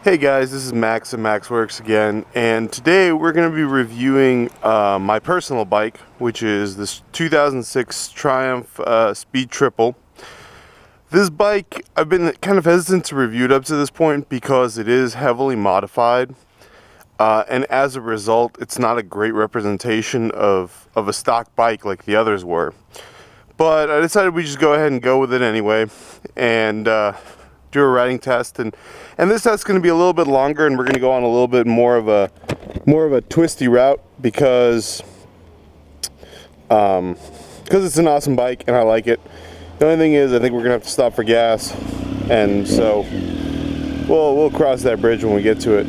Hey guys, this is Max at MaksWerks again, and today we're going to be reviewing my personal bike, which is this 2006 Triumph Speed Triple. This bike, I've been kind of hesitant to review it up to this point because it is heavily modified, and as a result, it's not a great representation of a stock bike like the others were. But I decided we just go ahead and go with it anyway, and do a riding test, and this test's going to be a little bit longer, and we're going to go on a little bit more of a twisty route because it's an awesome bike and I like it. The only thing is, I think we're going to have to stop for gas, and so we'll cross that bridge when we get to it.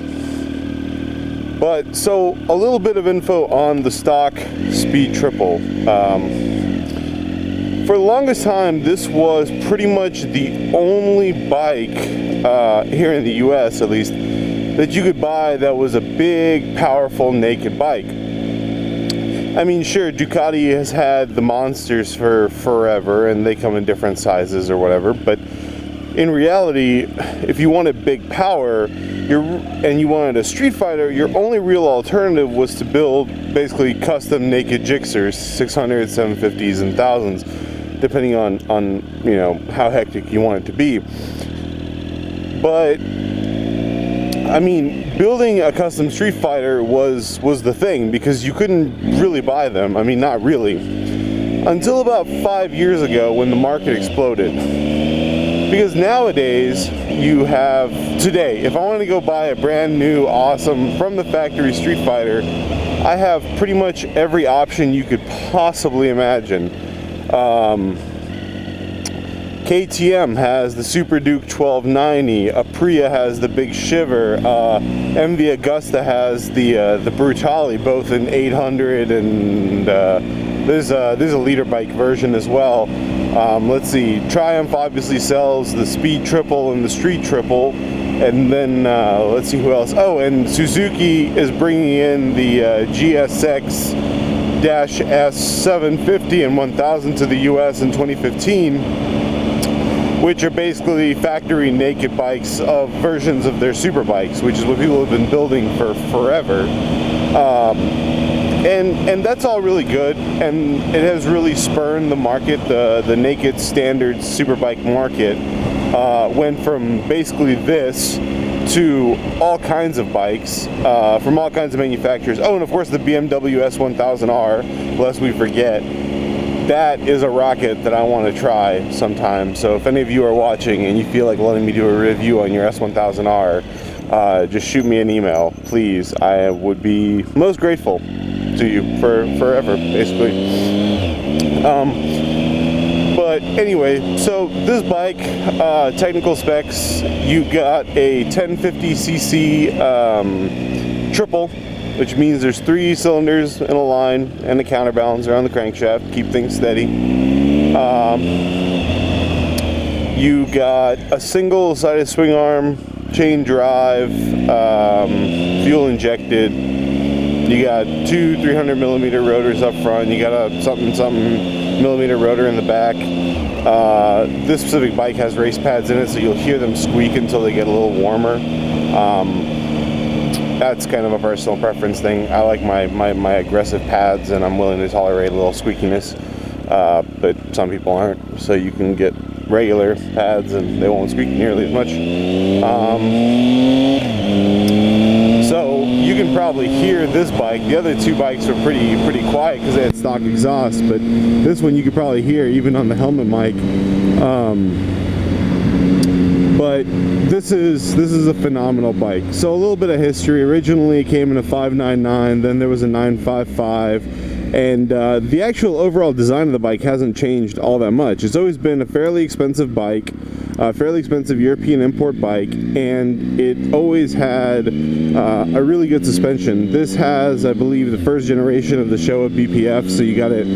But so a little bit of info on the stock Speed Triple. For the longest time, this was pretty much the only bike, here in the US at least, that you could buy that was a big, powerful, naked bike. I mean, sure, Ducati has had the monsters for forever, and they come in different sizes or whatever, but in reality, if you wanted big power, and you wanted a street fighter, your only real alternative was to build basically custom naked Gixxers, 600s, 750s, and 1000s. Depending on you know how hectic you want it to be. But I mean, building a custom Street Fighter was the thing, because you couldn't really buy them. I mean, not really, until about 5 years ago when the market exploded. Because nowadays you have, today, if I want to go buy a brand new, awesome, from the factory Street Fighter, I have pretty much every option you could possibly imagine. KTM has the Super Duke 1290, Aprilia has the Big Shiver, MV Agusta has the Brutale, both in 800, and there's a leader bike version as well. Let's see, Triumph obviously sells the Speed Triple and the Street Triple, and then let's see who else. Oh, and Suzuki is bringing in the GSX S750 and 1000 to the US in 2015, which are basically factory naked bikes of versions of their super bikes, which is what people have been building for forever. And that's all really good, and it has really spurned the market. The naked standard superbike market went from basically this to all kinds of bikes from all kinds of manufacturers. Oh, and of course the BMW S1000R, lest we forget. That is a rocket that I want to try sometime. So if any of you are watching and you feel like letting me do a review on your S1000R, just shoot me an email, please. I would be most grateful to you forever, basically. But anyway, so this bike, technical specs, you got a 1050cc triple, which means there's 3 cylinders in a line and a counterbalancer on the crankshaft to keep things steady. You got a single-sided swing arm, chain drive, fuel injected. You got 2 300mm rotors up front. You got a something millimeter rotor in the back. This specific bike has race pads in it, so you'll hear them squeak until they get a little warmer. That's kind of a personal preference thing. I like my aggressive pads, and I'm willing to tolerate a little squeakiness, but some people aren't, so you can get regular pads and they won't squeak nearly as much. So you can probably hear this bike. The other 2 bikes are pretty quiet because they had stock exhaust, but this one you could probably hear even on the helmet mic. But this is a phenomenal bike. So a little bit of history. Originally it came in a 599, then there was a 955, and the actual overall design of the bike hasn't changed all that much. It's always been a fairly expensive bike, a fairly expensive European import bike, and it always had a really good suspension. This has, I believe, the first generation of the Showa BPF, so you got it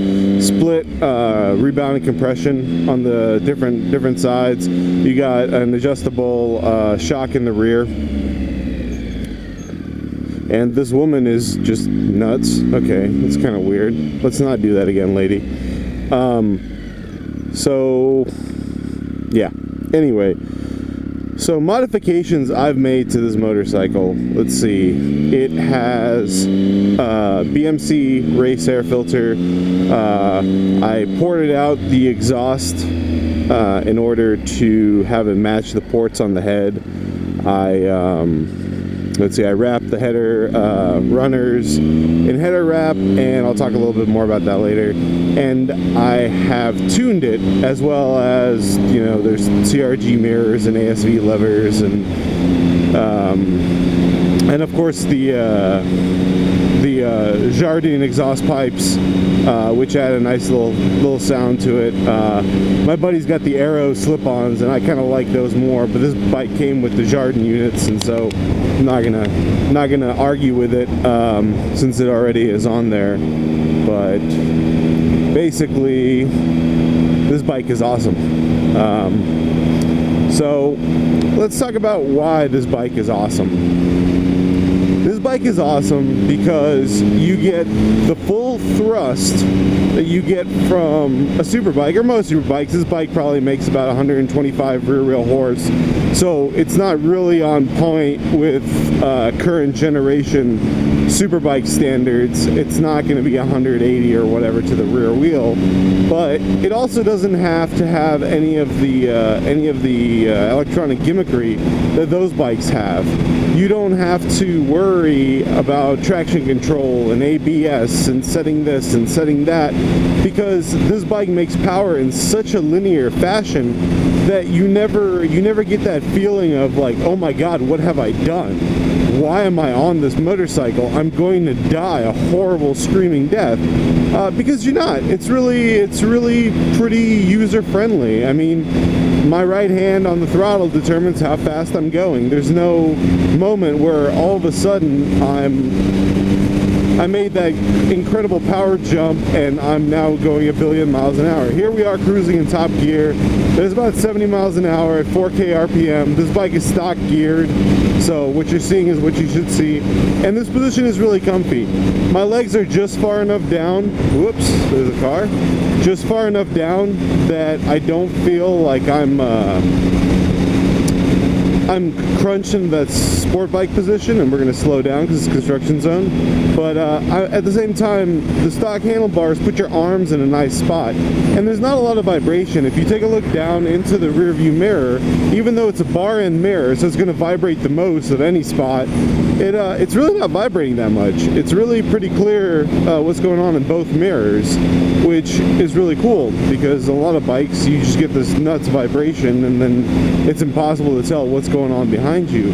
split rebound and compression on the different sides. You got an adjustable shock in the rear. And this woman is just nuts. Okay, that's kind of weird. Let's not do that again, lady. So, yeah. Anyway, So modifications I've made to this motorcycle, let's see, it has BMC race air filter. I ported out the exhaust in order to have it match the ports on the head. Let's see, I wrapped the header runners in header wrap, and I'll talk a little bit more about that later. And I have tuned it, as well as, you know, there's CRG mirrors and ASV levers, and of course the Jardine exhaust pipes, which add a nice little sound to it. My buddy's got the Aero slip-ons, and I kind of like those more, but this bike came with the Jardine units, and so I'm not gonna argue with it since it already is on there. But basically, this bike is awesome. So let's talk about why this bike is awesome. This bike is awesome because you get the full thrust that you get from a superbike, or most superbikes. This bike probably makes about 125 rear wheel horse, so it's not really on point with current generation superbike standards. It's not going to be 180 or whatever to the rear wheel, but it also doesn't have to have any of the electronic gimmickry that those bikes have. You don't have to worry about traction control and ABS and setting this and setting that, because this bike makes power in such a linear fashion that you never get that feeling of like, oh my god, what have I done? Why am I on this motorcycle? I'm going to die a horrible screaming death, because you're not. It's really pretty user friendly. I mean, my right hand on the throttle determines how fast I'm going. There's no moment where all of a sudden I made that incredible power jump and I'm now going 1 billion miles an hour. Here we are cruising in top gear. There's about 70 miles an hour at 4K RPM. This bike is stock geared, so what you're seeing is what you should see. And this position is really comfy. My legs are just far enough down. Whoops, there's a car. Just far enough down that I don't feel like I'm crunched in that sport bike position, and we're going to slow down because it's construction zone. But at the same time, the stock handlebars put your arms in a nice spot, and there's not a lot of vibration. If you take a look down into the rear view mirror, even though it's a bar end mirror, so it's going to vibrate the most of any spot, it's really not vibrating that much. It's really pretty clear what's going on in both mirrors, which is really cool, because a lot of bikes you just get this nuts vibration and then it's impossible to tell what's going on behind you.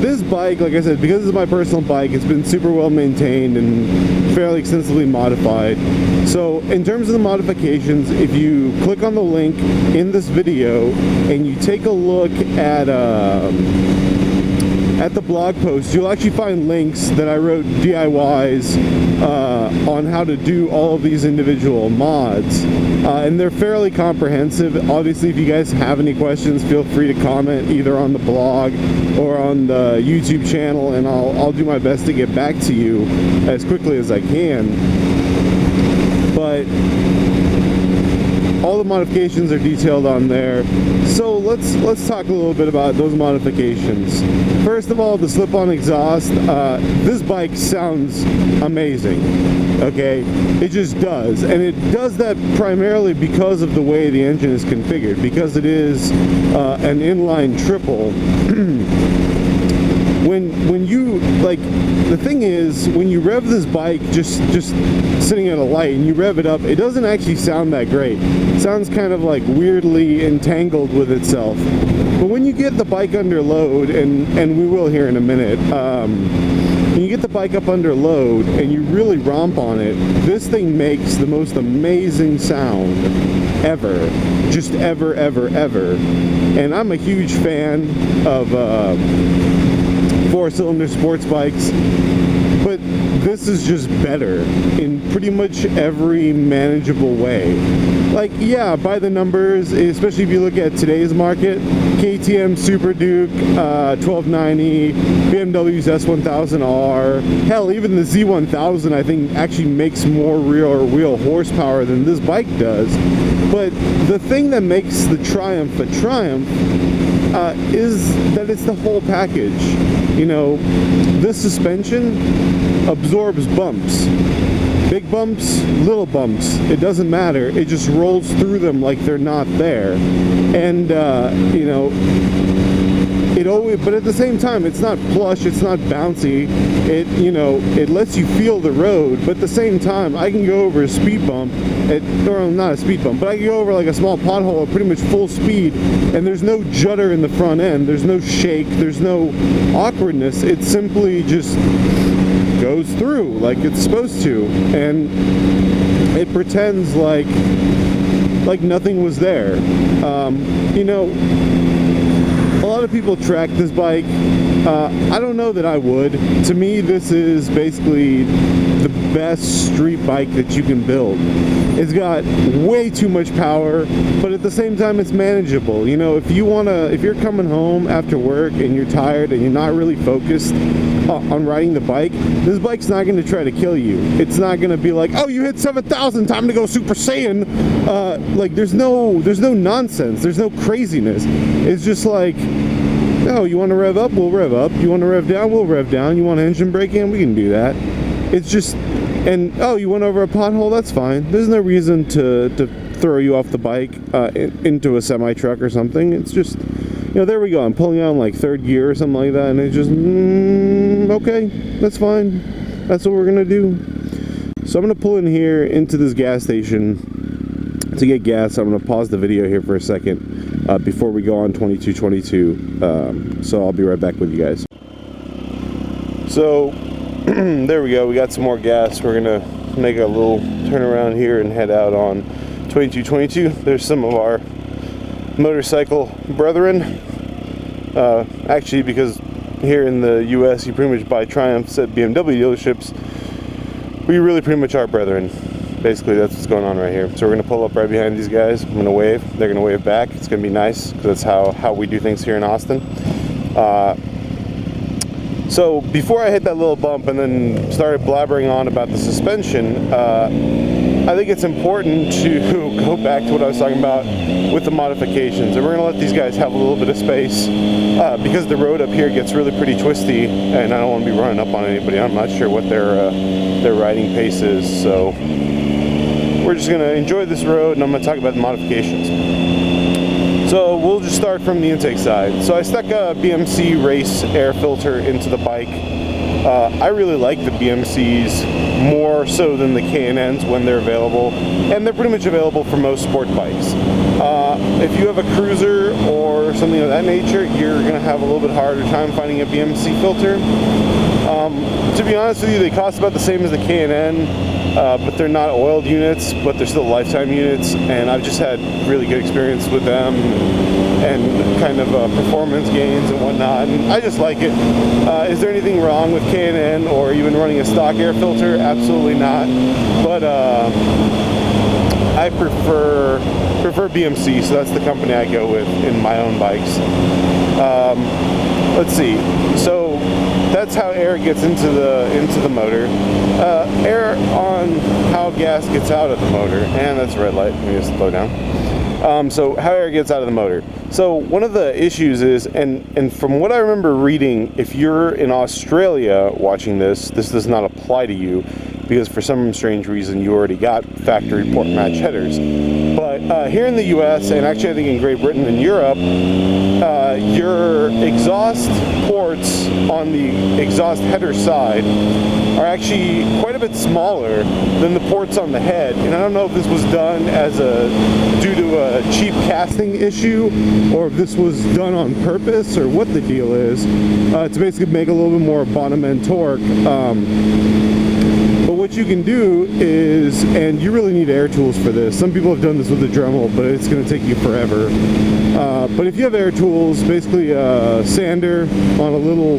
This bike, like I said, because it's my personal bike, it's been super well maintained and fairly extensively modified. So in terms of the modifications, if you click on the link in this video and you take a look at the blog post, you'll actually find links that I wrote DIYs on how to do all of these individual mods, and they're fairly comprehensive. Obviously, if you guys have any questions, feel free to comment either on the blog or on the YouTube channel, and I'll do my best to get back to you as quickly as I can. But all the modifications are detailed on there. So let's talk a little bit about those modifications. First of all, the slip-on exhaust. This bike sounds amazing. Okay, it just does, and it does that primarily because of the way the engine is configured. Because it is an inline triple. When you, like, the thing is, when you rev this bike just sitting at a light and you rev it up, it doesn't actually sound that great. It sounds kind of like weirdly entangled with itself. But when you get the bike under load, and we will here in a minute, when you get the bike up under load and you really romp on it, this thing makes the most amazing sound ever. Just ever. And I'm a huge fan of 4-cylinder sports bikes, but this is just better in pretty much every manageable way. Like, yeah, by the numbers, especially if you look at today's market, KTM Super Duke, 1290, BMW's S1000R, hell, even the Z1000 I think actually makes more rear wheel horsepower than this bike does. But the thing that makes the Triumph a Triumph is that it's the whole package. You know, this suspension absorbs bumps. Big bumps, little bumps, it doesn't matter. It just rolls through them like they're not there. And, you know, it always, but at the same time, it's not plush, it's not bouncy. It, you know, it lets you feel the road, but at the same time, I can go over a speed bump, or not a speed bump, but I can go over like a small pothole at pretty much full speed, and there's no judder in the front end, there's no shake, there's no awkwardness. It simply just goes through like it's supposed to, and it pretends like nothing was there. You know, a lot of people track this bike. I don't know that I would. To me, this is basically the best street bike that you can build. It's got way too much power, but at the same time it's manageable. You know, if you're coming home after work and you're tired and you're not really focused on riding the bike, this bike's not going to try to kill you. It's not going to be like, oh, you hit 7,000, time to go Super Saiyan. Like, there's no nonsense, there's no craziness. It's just like, oh, you want to rev up, we'll rev up. You want to rev down, we'll rev down. You want engine brake in, we can do that. It's just, and oh, you went over a pothole, that's fine. There's no reason to throw you off the bike into a semi truck or something. It's just, you know, there we go. I'm pulling on like third gear or something like that, and it's just, okay, that's fine. That's what we're gonna do. So I'm gonna pull in here into this gas station to get gas. I'm gonna pause the video here for a second before we go on 2222. So I'll be right back with you guys. So there we go. We got some more gas. We're gonna make a little turnaround here and head out on 2222. There's some of our motorcycle brethren. Actually, because here in the US you pretty much buy Triumphs at BMW dealerships, we really pretty much are brethren. Basically, that's what's going on right here. So we're going to pull up right behind these guys. I'm going to wave. They're going to wave back. It's going to be nice because that's how we do things here in Austin. So before I hit that little bump and then started blabbering on about the suspension, I think it's important to go back to what I was talking about with the modifications. And we're going to let these guys have a little bit of space because the road up here gets really pretty twisty, and I don't want to be running up on anybody. I'm not sure what their riding pace is, so we're just going to enjoy this road, and I'm going to talk about the modifications. So we'll just start from the intake side. So I stuck a BMC race air filter into the bike. I really like the BMCs more so than the K&Ns when they're available, and they're pretty much available for most sport bikes. If you have a cruiser or something of that nature, you're going to have a little bit harder time finding a BMC filter. To be honest with you, they cost about the same as the K&N, but they're not oiled units, but they're still lifetime units, and I've just had really good experience with them and kind of performance gains and whatnot, and I just like it. Is there anything wrong with K&N or even running a stock air filter? Absolutely not, but I prefer BMC, so that's the company I go with in my own bikes. Let's see, so that's how air gets into the motor. Air on how gas gets out of the motor, and that's a red light. Let me just slow down. So how air gets out of the motor. So one of the issues is, and from what I remember reading, if you're in Australia watching this does not apply to you, because for some strange reason you already got factory port match headers. But here in the US, and actually I think in Great Britain and Europe, your exhaust ports on the exhaust header side are actually quite a bit smaller than the ports on the head. And I don't know if this was done due to a cheap casting issue, or if this was done on purpose, or what the deal is, to basically make a little bit more bottom end torque. But what you can do is, and you really need air tools for this. Some people have done this with a Dremel, but it's going to take you forever. But if you have air tools, basically a sander on a little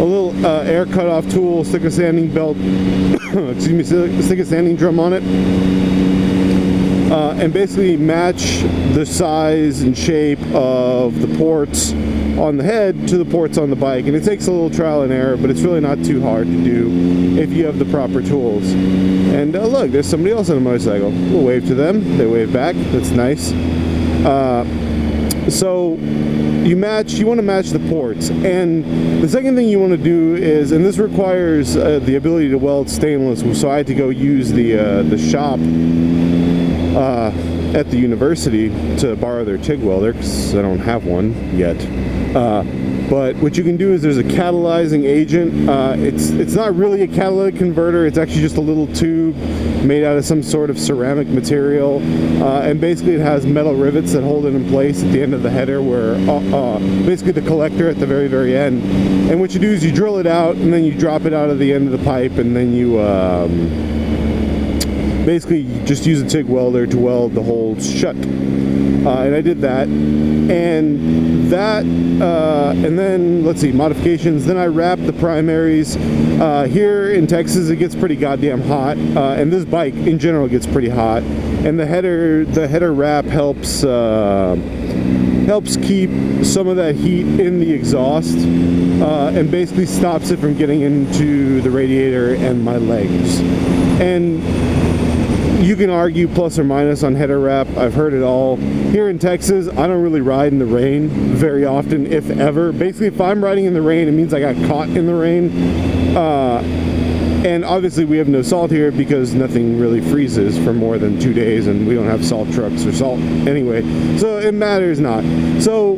a little air cutoff tool, stick a sanding belt, excuse me, stick a sanding drum on it, and basically match the size and shape of the ports on the head to the ports on the bike. And it takes a little trial and error, but it's really not too hard to do if you have the proper tools. And look, there's somebody else on a motorcycle. We'll wave to them. They wave back. That's nice. So you want to match the ports. And the second thing you want to do is, and this requires the ability to weld stainless, so I had to go use the shop at the university to borrow their TIG welder, because I don't have one yet. But what you can do is there's a catalyzing agent. It's not really a catalytic converter. It's actually just a little tube made out of some sort of ceramic material. And basically it has metal rivets that hold it in place at the end of the header, where basically the collector at the very, very end. And what you do is you drill it out, and then you drop it out of the end of the pipe, and then you basically just use a TIG welder to weld the holes shut. And I did that, and then let's see, modifications. Then I wrapped the primaries. Here in Texas, it gets pretty goddamn hot, and this bike in general gets pretty hot. And the header wrap helps keep some of that heat in the exhaust, and basically stops it from getting into the radiator and my legs. And you can argue plus or minus on header wrap. I've heard it all. Here in Texas, I don't really ride in the rain very often, if ever. Basically, if I'm riding in the rain, it means I got caught in the rain. And obviously we have no salt here because nothing really freezes for more than 2 days, and we don't have salt trucks or salt anyway, so it matters not. So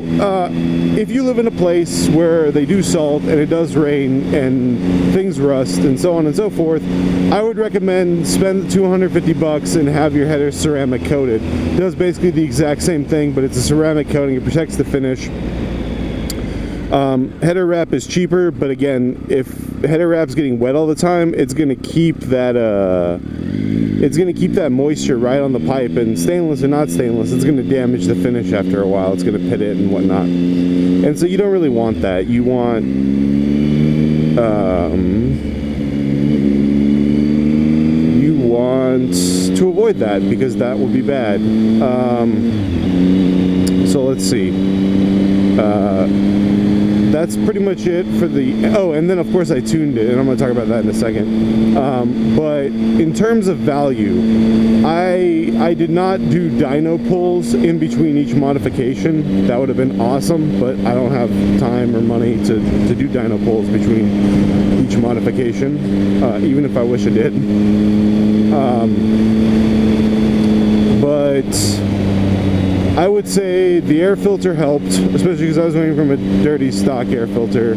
if you live in a place where they do salt and it does rain and things rust and so on and so forth, I would recommend spend $250 and have your header ceramic coated. It does basically the exact same thing, but it's a ceramic coating. It protects the finish. Header wrap is cheaper, but again, if header wrap's getting wet all the time, it's going to keep that moisture right on the pipe, and stainless or not stainless, it's going to damage the finish after a while. It's going to pit it and whatnot, and so you don't really want that. You want to avoid that, because that will be bad. So let's see. That's pretty much it for the... Oh, and then of course I tuned it, and I'm going to talk about that in a second. But in terms of value, I did not do dyno pulls in between each modification. That would have been awesome, but I don't have time or money to do dyno pulls between each modification, even if I wish I did. But I would say the air filter helped, especially because I was going from a dirty stock air filter.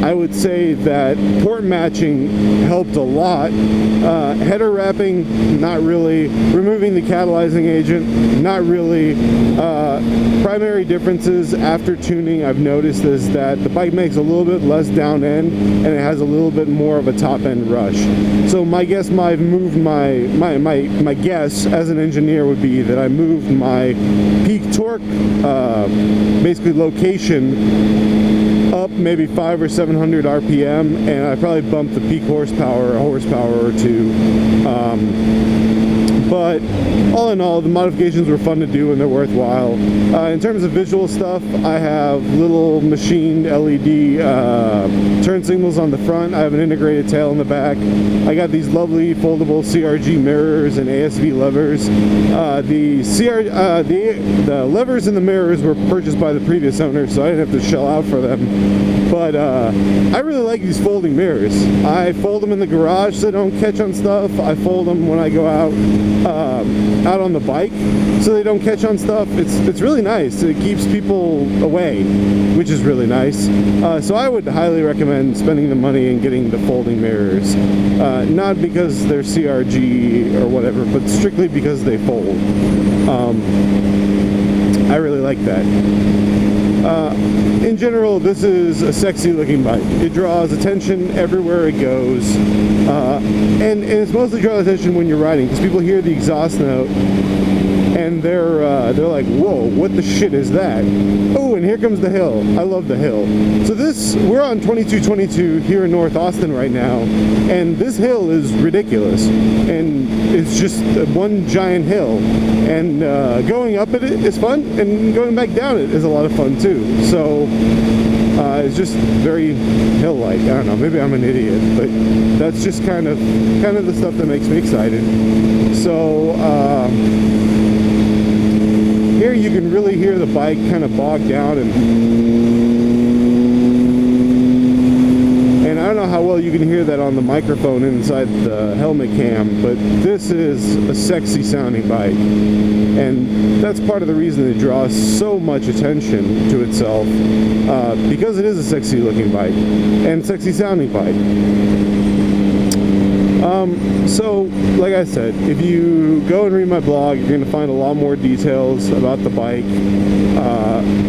I would say that port matching helped a lot. Header wrapping, not really. Removing the catalyzing agent, not really. Primary differences after tuning I've noticed is that the bike makes a little bit less down end, and it has a little bit more of a top end rush. So my guess, my guess as an engineer would be that I moved my peak torque, basically location, up maybe 500 or 700 RPM, and I probably bumped the peak horsepower a horsepower or two. But all in all, the modifications were fun to do and they're worthwhile. In terms of visual stuff, I have little machined LED turn signals on the front. I have an integrated tail in the back. I got these lovely foldable CRG mirrors and ASV levers. The levers and the mirrors were purchased by the previous owner, so I didn't have to shell out for them. But I really like these folding mirrors. I fold them in the garage so they don't catch on stuff. I fold them when I go out on the bike so they don't catch on stuff. It's really nice. It keeps people away, which is really nice. So I would highly recommend spending the money and getting the folding mirrors. Not because they're CRG or whatever, but strictly because they fold. I really like that. In general, this is a sexy looking bike. It draws attention everywhere it goes, and it's mostly draws attention when you're riding, because people hear the exhaust note and and they're like, whoa, what the shit is that? Oh, and here comes the hill. I love the hill. So we're on 2222 here in North Austin right now, and this hill is ridiculous, and it's just one giant hill, and going up it is fun, and going back down it is a lot of fun too. So it's just very hill-like. I don't know, maybe I'm an idiot, but that's just kind of the stuff that makes me excited. So here you can really hear the bike kind of bog down, and I don't know how well you can hear that on the microphone inside the helmet cam, but this is a sexy sounding bike, and that's part of the reason it draws so much attention to itself, because it is a sexy looking bike and sexy sounding bike. So like I said, if you go and read my blog, you're going to find a lot more details about the bike,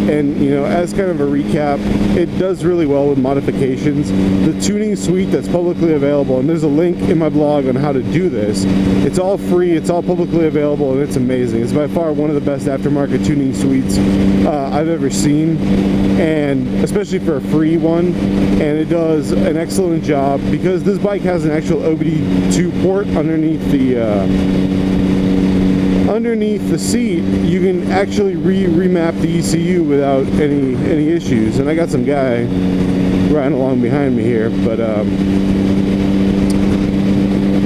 and you know, as kind of a recap, it does really well with modifications. The tuning suite that's publicly available, and there's a link in my blog on how to do this. It's all free, it's all publicly available, and it's amazing. It's by far one of the best aftermarket tuning suites I've ever seen, and especially for a free one, and it does an excellent job because this bike has an actual OBD2 port underneath the seat. You can actually remap the ECU without any issues, and I got some guy riding along behind me here, but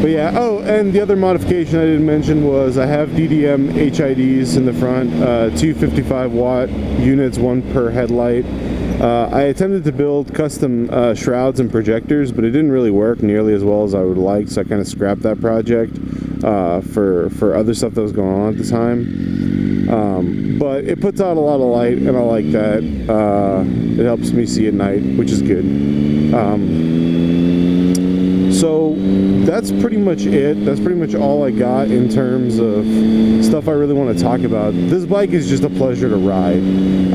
yeah. Oh, and the other modification I didn't mention was I have DDM HIDs in the front, 255 watt units, one per headlight. I attempted to build custom shrouds and projectors, but it didn't really work nearly as well as I would like, so I kind of scrapped that project for other stuff that was going on at the time. But it puts out a lot of light, and I like that. It helps me see at night, which is good. So that's pretty much it. That's pretty much all I got in terms of stuff I really want to talk about. This bike is just a pleasure to ride.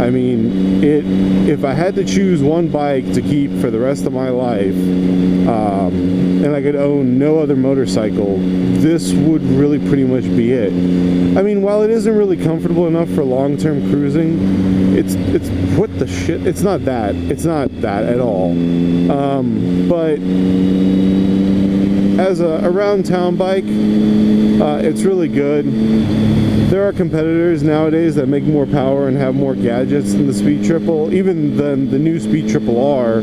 I mean, if I had to choose one bike to keep for the rest of my life, and I could own no other motorcycle, this would really pretty much be it. I mean, while it isn't really comfortable enough for long-term cruising, it's what the shit? It's not that at all. But as a around town bike, it's really good. There are competitors nowadays that make more power and have more gadgets than the Speed Triple, even than the new Speed Triple R.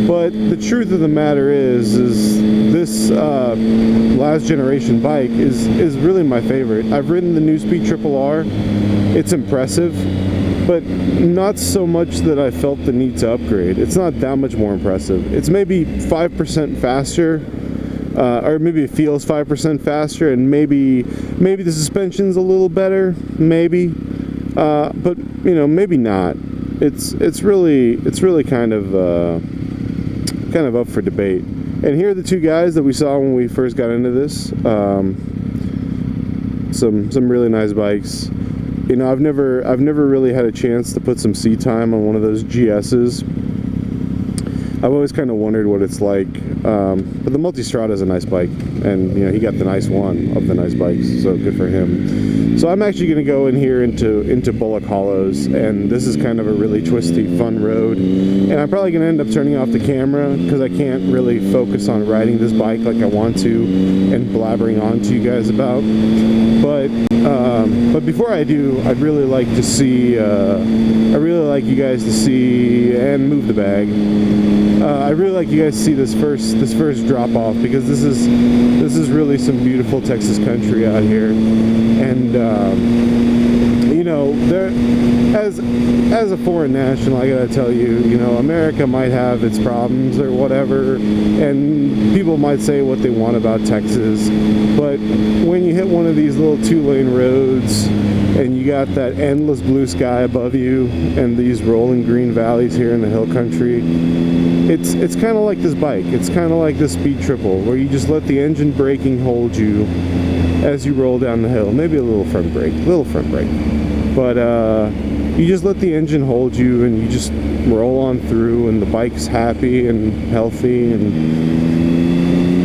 But the truth of the matter is this last generation bike is really my favorite. I've ridden the new Speed Triple R. It's impressive, but not so much that I felt the need to upgrade. It's not that much more impressive. It's maybe 5% faster. Or maybe it feels 5% faster, and maybe the suspension's a little better, maybe, but you know, maybe not. It's really kind of up for debate. And here are the two guys that we saw when we first got into this. Some really nice bikes. You know, I've never really had a chance to put some seat time on one of those GS's. I've always kind of wondered what it's like, but the Multistrada is a nice bike, and you know, he got the nice one of the nice bikes, so good for him. So I'm actually going to go in here into Bullock Hollows, and this is kind of a really twisty, fun road, and I'm probably going to end up turning off the camera because I can't really focus on riding this bike like I want to and blabbering on to you guys about. But before I do, I'd really like to see, I really like you guys to see, and move the bag. I really like you guys to see this first drop off, because this is really some beautiful Texas country out here, and you know, there, as a foreign national, I gotta tell you, you know, America might have its problems or whatever, and people might say what they want about Texas, but when you hit one of these little 2-lane roads and you got that endless blue sky above you and these rolling green valleys here in the hill country, it's kind of like this bike. It's kind of like this Speed Triple, where you just let the engine braking hold you as you roll down the hill. Maybe a little front brake, but you just let the engine hold you and you just roll on through, and the bike's happy and healthy, and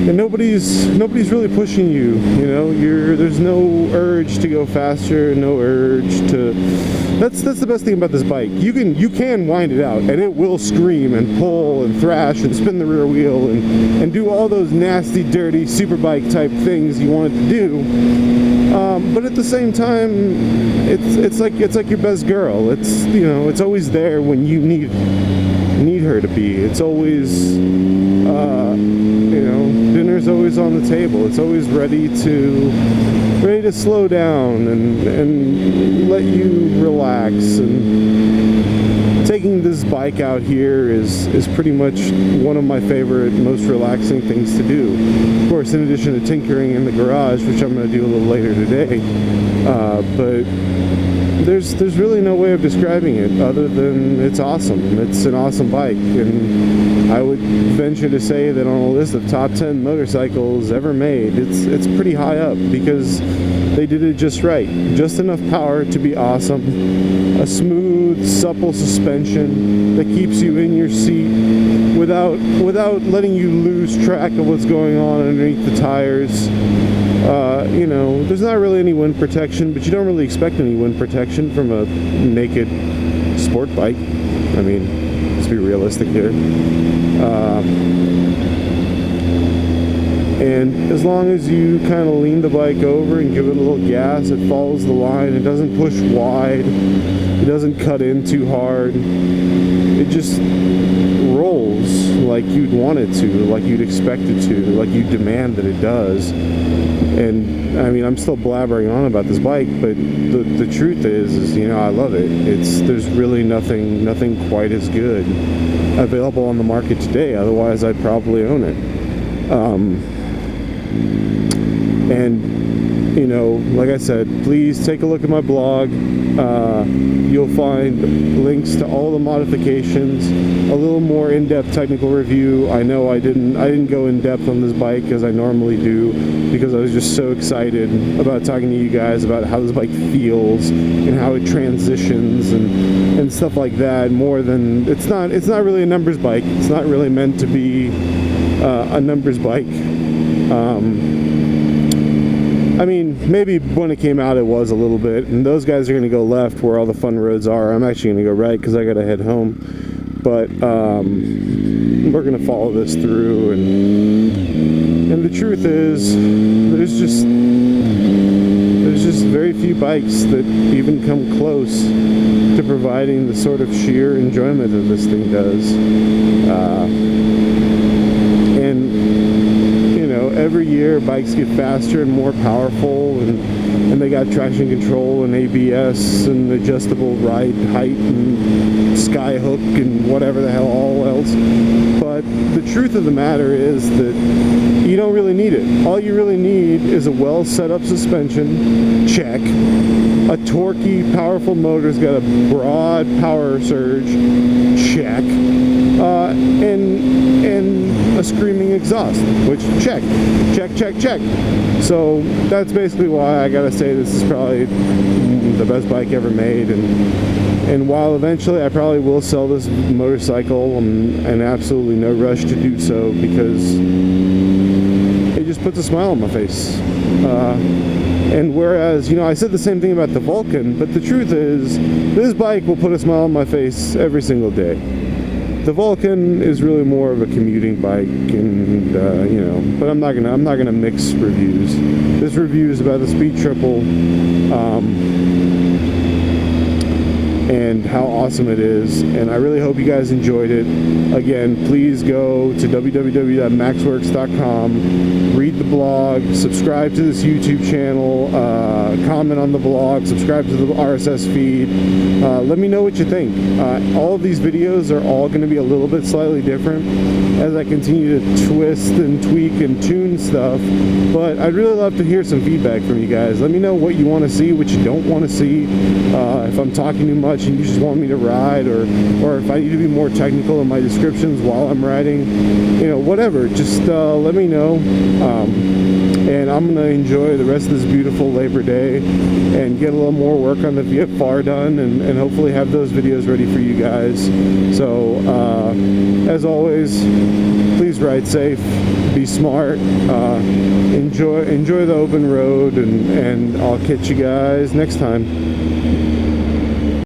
and nobody's really pushing you. You know, there's no urge to go faster, no urge to. That's the best thing about this bike. You can wind it out, and it will scream and pull and thrash and spin the rear wheel and do all those nasty, dirty superbike type things you want it to do. But at the same time, it's like your best girl. It's, you know, it's always there when you need her to be. It's always, you know, dinner's always on the table. It's always ready to slow down and let you relax. And taking this bike out here is pretty much one of my favorite, most relaxing things to do. Of course, in addition to tinkering in the garage, which I'm going to do a little later today, but there's really no way of describing it other than it's awesome. It's an awesome bike, and I would venture to say that on a list of top 10 motorcycles ever made, it's pretty high up, because they did it just right. Just enough power to be awesome, a smooth, supple suspension that keeps you in your seat without letting you lose track of what's going on underneath the tires. You know, there's not really any wind protection, but you don't really expect any wind protection from a naked sport bike. I mean, let's be realistic here. And as long as you kind of lean the bike over and give it a little gas, it follows the line. It doesn't push wide. It doesn't cut in too hard. It just rolls like you'd want it to, like you'd expect it to, like you demand that it does. And I mean, I'm still blabbering on about this bike, but the truth is, you know, I love it. There's really nothing quite as good available on the market today. Otherwise, I'd probably own it. And you know, like I said, please take a look at my blog. You'll find links to all the modifications, a little more in-depth technical review. I know I didn't go in depth on this bike as I normally do, because I was just so excited about talking to you guys about how this bike feels and how it transitions and stuff like that. More than it's not really a numbers bike. It's not really meant to be a numbers bike. I mean, maybe when it came out it was a little bit, and those guys are going to go left where all the fun roads are. I'm actually going to go right because I got to head home. But we're going to follow this through, and the truth is, there's just very few bikes that even come close to providing the sort of sheer enjoyment that this thing does. And every year bikes get faster and more powerful, and they got traction control and ABS and adjustable ride height and sky hook and whatever the hell all else. But the truth of the matter is that you don't really need it. All you really need is a well set up suspension, check. A torquey, powerful motor's got a broad power surge, check. And a screaming exhaust, which check. So that's basically why I gotta say this is probably the best bike ever made. And while eventually I probably will sell this motorcycle, I'm in absolutely no rush to do so, because it just puts a smile on my face. And whereas, I said the same thing about the Vulcan, but the truth is, this bike will put a smile on my face every single day. The Vulcan is really more of a commuting bike, and but I'm not gonna mix reviews. This review is about the Speed Triple, and how awesome it is, and I really hope you guys enjoyed it. Again, please go to www.MaksWerks.com, read the blog, subscribe to this YouTube channel, comment on the blog, subscribe to the RSS feed. Let me know what you think. All of these videos are all going to be a little bit slightly different as I continue to twist and tweak and tune stuff, but I'd really love to hear some feedback from you guys. Let me know what you want to see, what you don't want to see, if I'm talking too much and you just want me to ride, or if I need to be more technical in my descriptions while I'm riding, whatever. Just let me know. and I'm gonna enjoy the rest of this beautiful Labor Day and get a little more work on the VFR done, and hopefully have those videos ready for you guys. So as always, please ride safe, be smart, enjoy the open road, and I'll catch you guys next time.